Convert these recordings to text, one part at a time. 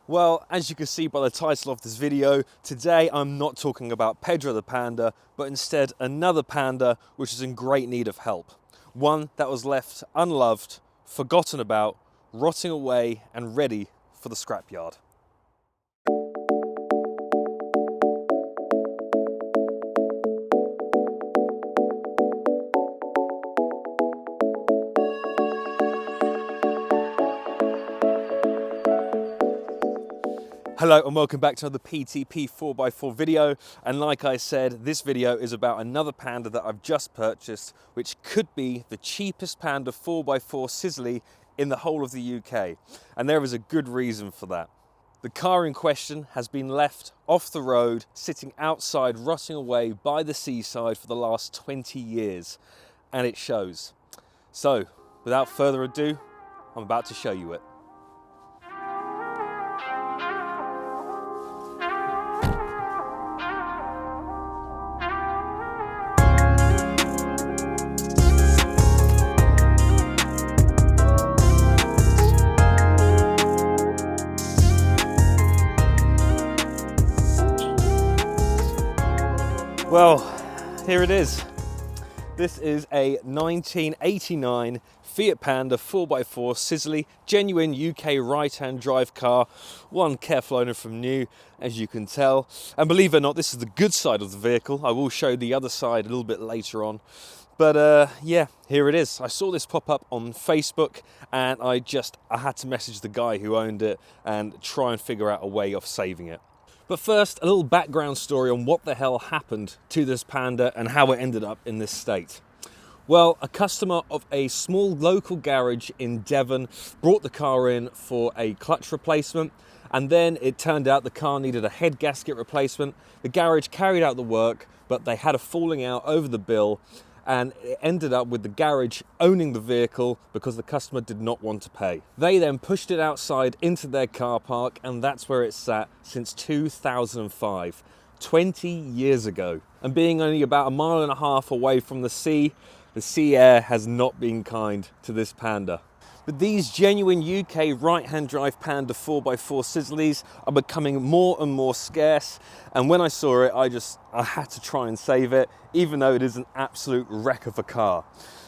Well, as you can see by the title of this video, today I'm not talking about Pedro the Panda, but instead another panda which is in great need of help. One that was left unloved, forgotten about, rotting away and ready for the scrapyard. Hello and welcome back to another PTP 4x4 video, and like I said, this video is about another Panda that I've just purchased, which could be the cheapest Panda 4x4 Sisley in the whole of the UK, and there is a good reason for that. The car in question has been left off the road, sitting outside, rotting away by the seaside for the last 20 years, and it shows. So, without further ado, I'm about to show you it. Well, here it is. This is a 1989 Fiat Panda 4x4 Sisley, genuine UK right-hand drive car, one careful owner from new, as you can tell. And believe it or not, this is the good side of the vehicle. I will show the other side a little bit later on. But yeah, here it is. I saw this pop up on Facebook and I had to message the guy who owned it and try and figure out a way of saving it. But first, a little background story on what the hell happened to this Panda and how it ended up in this state. Well, a customer of a small local garage in Devon brought the car in for a clutch replacement, and then it turned out the car needed a head gasket replacement. The garage carried out the work, but they had a falling out over the bill, and it ended up with the garage owning the vehicle because the customer did not want to pay. They then pushed it outside into their car park, and that's where it's sat since 2005, 20 years ago. And being only about 1.5 miles away from the sea air has not been kind to this Panda. But these genuine UK right-hand drive Panda 4x4 Sisleys are becoming more and more scarce, and when I saw it, I had to try and save it, even though it is an absolute wreck of a car.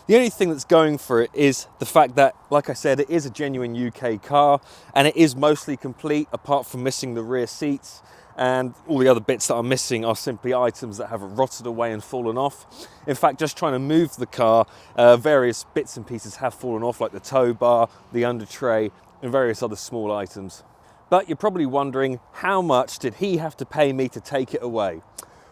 The only thing that's going for it is the fact that, like I said, it is a genuine UK car, and it is mostly complete apart from missing the rear seats. And all the other bits that are missing are simply items that have rotted away and fallen off. In fact, just trying to move the car, various bits and pieces have fallen off, like the tow bar, the under tray, and various other small items. But you're probably wondering, how much did he have to pay me to take it away?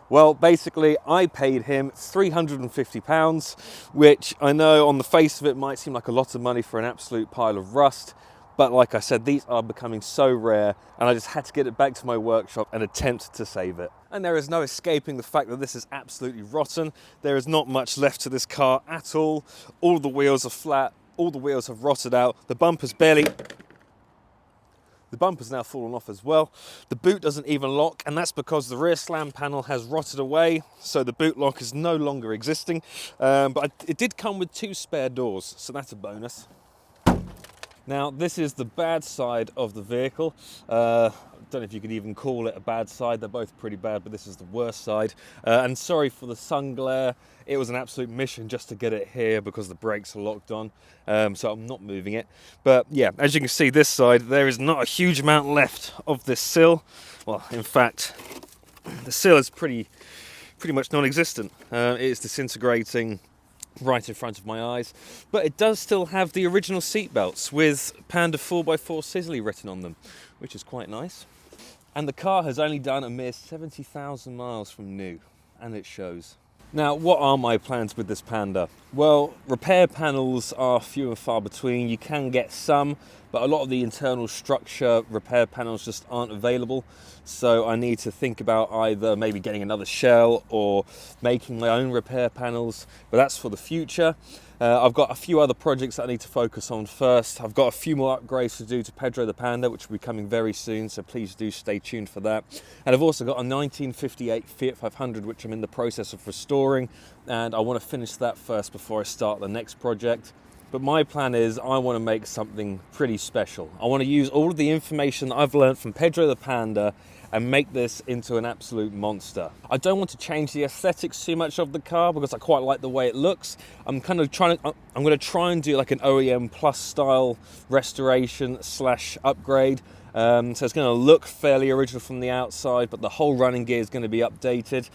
Well, basically, I paid him £350, which I know on the face of it might seem like a lot of money for an absolute pile of rust. But like I said, these are becoming so rare, and I just had to get it back to my workshop and attempt to save it. And there is no escaping the fact that this is absolutely rotten. There is not much left to this car at all. All of the wheels are flat, all the wheels have rotted out, the bumper's now fallen off as well. The boot doesn't even lock, and that's because the rear slam panel has rotted away, so the boot lock is no longer existing. But it did come with 2 spare doors, so that's a bonus. Now, this is the bad side of the vehicle. I don't know if you could even call it a bad side. They're both pretty bad, but this is the worst side. And sorry for the sun glare. It was an absolute mission just to get it here because the brakes are locked on. So I'm not moving it. But yeah, as you can see, this side, there is not a huge amount left of this sill. Well, in fact, the sill is pretty much non-existent. It is disintegrating right in front of my eyes, but it does still have the original seat belts with Panda 4x4 Sisley written on them, which is quite nice. And the car has only done a mere 70,000 miles from new, and it shows. Now, what are my plans with this Panda? Well, repair panels are few and far between. You can get some, but a lot of the internal structure repair panels just aren't available. So I need to think about either maybe getting another shell or making my own repair panels, but that's for the future. I've got a few other projects that I need to focus on first. I've got a few more upgrades to do to Pedro the Panda, which will be coming very soon, so please do stay tuned for that. And I've also got a 1958 Fiat 500, which I'm in the process of restoring, and I want to finish that first before I start the next project. But my plan is I want to make something pretty special. I want to use all of the information that I've learned from Pedro the Panda and make this into an absolute monster. I don't want to change the aesthetics too much of the car because I quite like the way it looks. I'm going to try and do like an OEM Plus style restoration / upgrade. So it's going to look fairly original from the outside, but the whole running gear is going to be updated.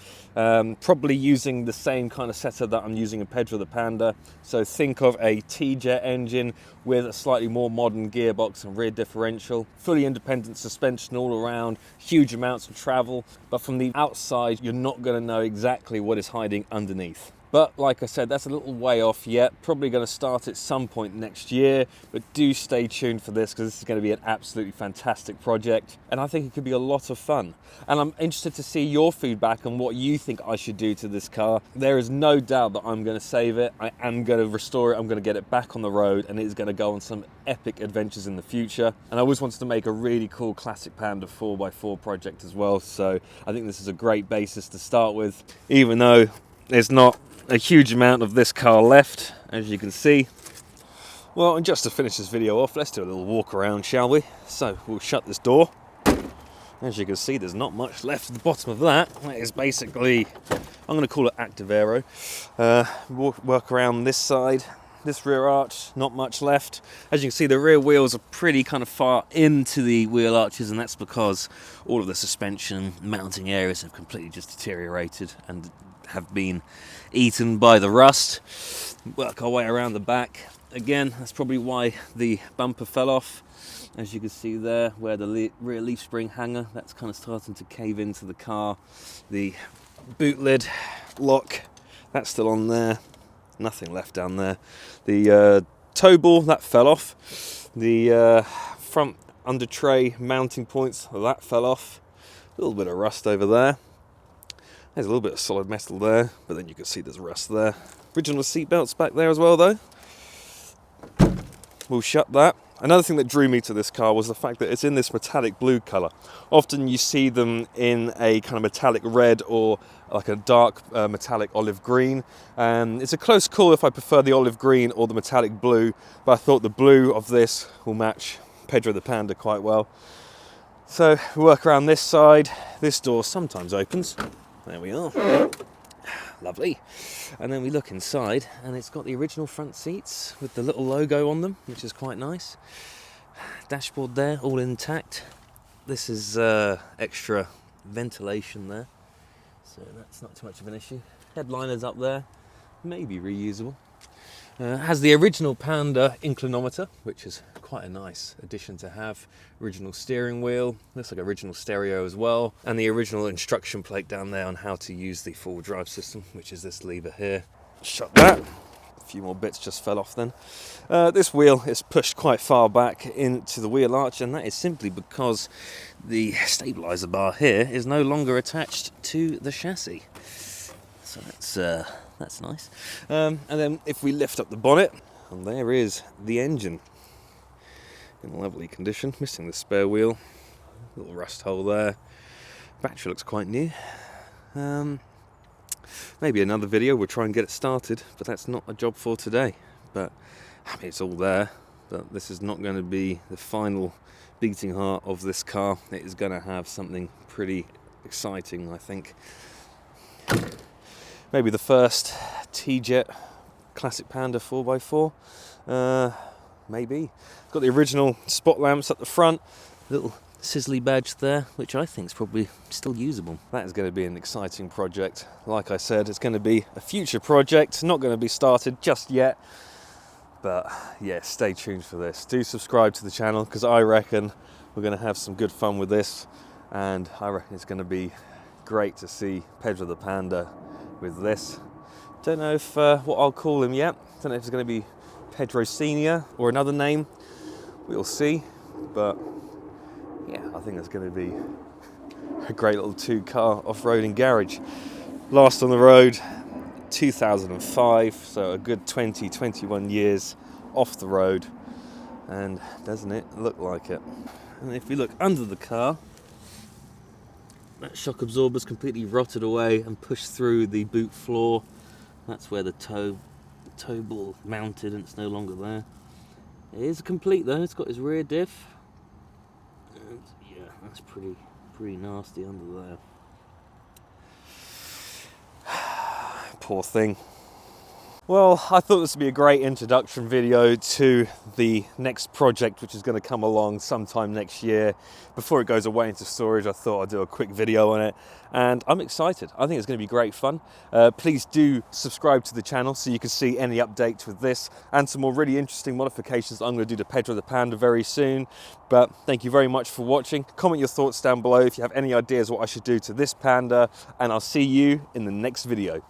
Probably using the same kind of setup that I'm using in Pedro the Panda. So think of a T-Jet engine with a slightly more modern gearbox and rear differential. Fully independent suspension all around, huge amounts of travel. But from the outside, you're not going to know exactly what is hiding underneath. But like I said, that's a little way off yet. Probably going to start at some point next year, but do stay tuned for this because this is going to be an absolutely fantastic project. And I think it could be a lot of fun. And I'm interested to see your feedback on what you think I should do to this car. There is no doubt that I'm going to save it. I am going to restore it. I'm going to get it back on the road and it's going to go on some epic adventures in the future. And I always wanted to make a really cool classic Panda 4x4 project as well. So I think this is a great basis to start with, even though there's not a huge amount of this car left, as you can see. Well, and just to finish this video off, let's do a little walk around, shall we? So we'll shut this door. As you can see, there's not much left at the bottom of that. That is basically, I'm going to call it active aero. Work around this side, this rear arch, not much left. As you can see, the rear wheels are pretty kind of far into the wheel arches, and that's because all of the suspension mounting areas have completely just deteriorated and have been eaten by the rust. Work our way around the back. Again, that's probably why the bumper fell off. As you can see there, where the rear leaf spring hanger, that's kind of starting to cave into the car. The boot lid lock, that's still on there. Nothing left down there. The toe ball, that fell off. The front under tray mounting points, that fell off. A little bit of rust over there. There's a little bit of solid metal there, but then you can see there's rust there. Original seat belts back there as well though. We'll shut that. Another thing that drew me to this car was the fact that it's in this metallic blue colour. Often you see them in a kind of metallic red or like a dark metallic olive green. It's a close call if I prefer the olive green or the metallic blue, but I thought the blue of this will match Pedro the Panda quite well. So we work around this side. This door sometimes opens. There we are. Lovely. And then we look inside and it's got the original front seats with the little logo on them, which is quite nice. Dashboard there, all intact. This is extra ventilation there, so that's not too much of an issue. Headliners up there, maybe reusable. Has the original Panda inclinometer, which is quite a nice addition to have. Original steering wheel, looks like original stereo as well, and the original instruction plate down there on how to use the four-wheel drive system, which is this lever here. Shut that. A few more bits just fell off then. This wheel is pushed quite far back into the wheel arch, and that is simply because the stabilizer bar here is no longer attached to the chassis. So that's nice. And then if we lift up the bonnet, and there is the engine in lovely condition, missing the spare wheel, little rust hole there. Battery looks quite new. Maybe another video, we'll try and get it started, but that's not a job for today. But I mean, it's all there, but this is not going to be the final beating heart of this car. It is going to have something pretty exciting, I think. Maybe the first T-Jet classic Panda 4x4. Maybe. It's got the original spot lamps at the front, little Sisley badge there, which I think is probably still usable. That is going to be an exciting project. Like I said, it's going to be a future project, not going to be started just yet. But yeah, stay tuned for this. Do subscribe to the channel because I reckon we're going to have some good fun with this, and I reckon it's going to be great to see Pedro the Panda with this. Don't know if what I'll call him yet. Don't know if it's going to be Pedro Senior or another name. We'll see. But yeah, I think it's going to be a great little two-car off-roading garage. Last on the road, 2005, so a good 21 years off the road. And doesn't it look like it? And if we look under the car, that shock absorber's completely rotted away and pushed through the boot floor. That's where the toe toe ball mounted and it's no longer there. It is complete though, it's got his rear diff. And yeah, that's pretty nasty under there. Poor thing. Well, I thought this would be a great introduction video to the next project, which is going to come along sometime next year. Before it goes away into storage, I thought I'd do a quick video on it, and I'm excited. I think it's going to be great fun. Please do subscribe to the channel so you can see any updates with this and some more really interesting modifications that I'm going to do to Pedro the Panda very soon. But thank you very much for watching. Comment your thoughts down below if you have any ideas what I should do to this Panda, and I'll see you in the next video.